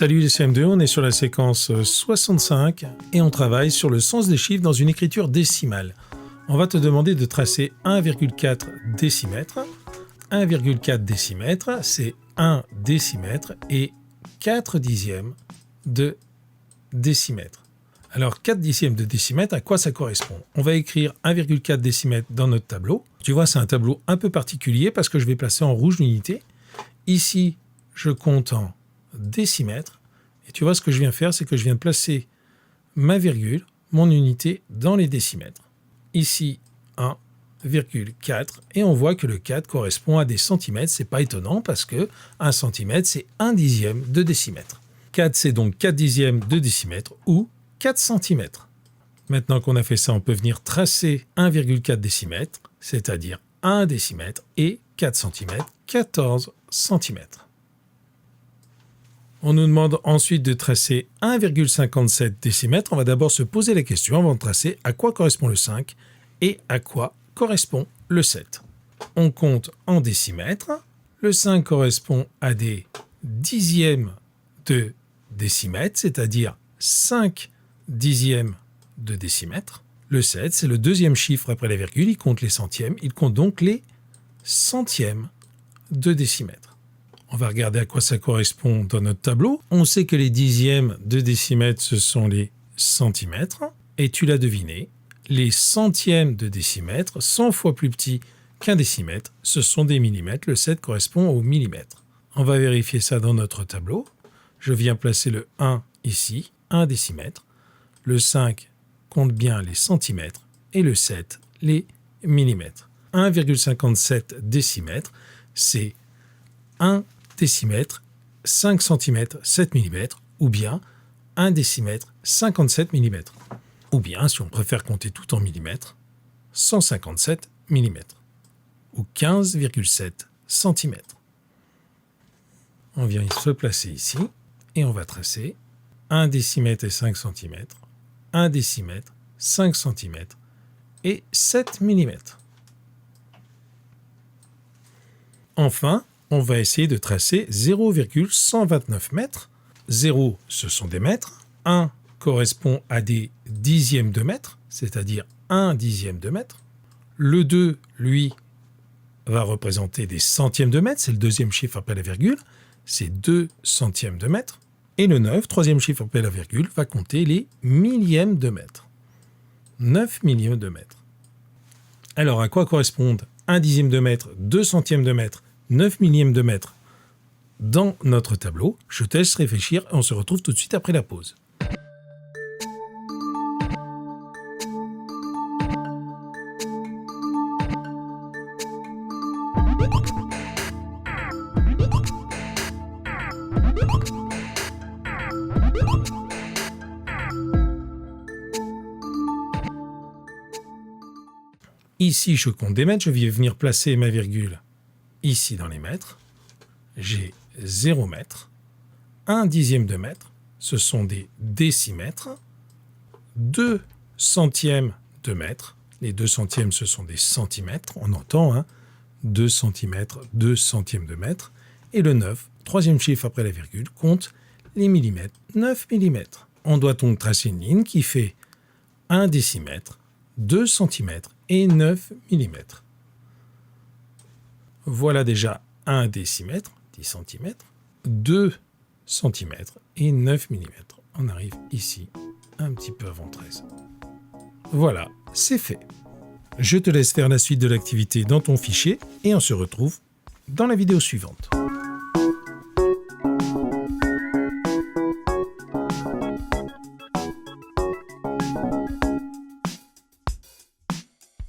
Salut les CM2, on est sur la séquence 65 et on travaille sur le sens des chiffres dans une écriture décimale. On va te demander de tracer 1,4 décimètres. 1,4 décimètres, c'est 1 décimètre et 4 dixièmes de décimètre. Alors 4 dixièmes de décimètre, à quoi ça correspond? On va écrire 1,4 décimètre dans notre tableau. Tu vois, c'est un tableau un peu particulier parce que je vais placer en rouge l'unité. Ici, je compte en décimètres. Et tu vois, ce que je viens faire, c'est que je viens de placer ma virgule, mon unité, dans les décimètres. Ici, 1,4. Et on voit que le 4 correspond à des centimètres. C'est pas étonnant parce que 1 centimètre, c'est 1 dixième de décimètre. 4, c'est donc 4 dixièmes de décimètre ou 4 centimètres. Maintenant qu'on a fait ça, on peut venir tracer 1,4 décimètres, c'est-à-dire 1 décimètre et 4 centimètres, 14 centimètres. On nous demande ensuite de tracer 1,57 décimètres. On va d'abord se poser la question avant de tracer à quoi correspond le 5 et à quoi correspond le 7. On compte en décimètres. Le 5 correspond à des dixièmes de décimètre, c'est-à-dire 5 dixièmes de décimètre. Le 7, c'est le deuxième chiffre après la virgule. Il compte les centièmes. Il compte donc les centièmes de décimètre. On va regarder à quoi ça correspond dans notre tableau. On sait que les dixièmes de décimètre, ce sont les centimètres. Et tu l'as deviné, les centièmes de décimètre, 100 fois plus petits qu'un décimètre, ce sont des millimètres. Le 7 correspond au millimètre. On va vérifier ça dans notre tableau. Je viens placer le 1 ici, 1 décimètre. Le 5 compte bien les centimètres et le 7 les millimètres. 1,57 décimètres, c'est 1 décimètre, 5 cm, 7 mm, ou bien 1 décimètre, 57 mm. Ou bien, si on préfère compter tout en millimètres, 157 mm, ou 15,7 cm. On vient se placer ici, et on va tracer 1 décimètre et 5 cm, 1 décimètre, 5 cm, et 7 mm. Enfin, on va essayer de tracer 0,129 mètres. 0, ce sont des mètres. 1 correspond à des dixièmes de mètre, c'est-à-dire 1 dixième de mètre. Le 2, lui, va représenter des centièmes de mètre. C'est le deuxième chiffre après la virgule. C'est 2 centièmes de mètre. Et le 9, troisième chiffre après la virgule, va compter les millièmes de mètre. 9 millièmes de mètre. Alors, à quoi correspondent 1 dixième de mètre, 2 centièmes de mètre, 9 millièmes de mètre dans notre tableau? Je te laisse réfléchir et on se retrouve tout de suite après la pause. Ici, je compte des mètres, je vais venir placer ma virgule ici dans les mètres. J'ai 0 mètre. 1 dixième de mètre, ce sont des décimètres. 2 centièmes de mètre, les 2 centièmes, ce sont des centimètres, on entend, 2 centimètres, 2 centièmes de mètre. Et le 9, troisième chiffre après la virgule, compte les millimètres, 9 millimètres. On doit donc tracer une ligne qui fait 1 décimètre, 2 centimètres et 9 millimètres. Voilà déjà 1 décimètre, 10 cm, 2 cm et 9 mm. On arrive ici, un petit peu avant 13. Voilà, c'est fait. Je te laisse faire la suite de l'activité dans ton fichier et on se retrouve dans la vidéo suivante.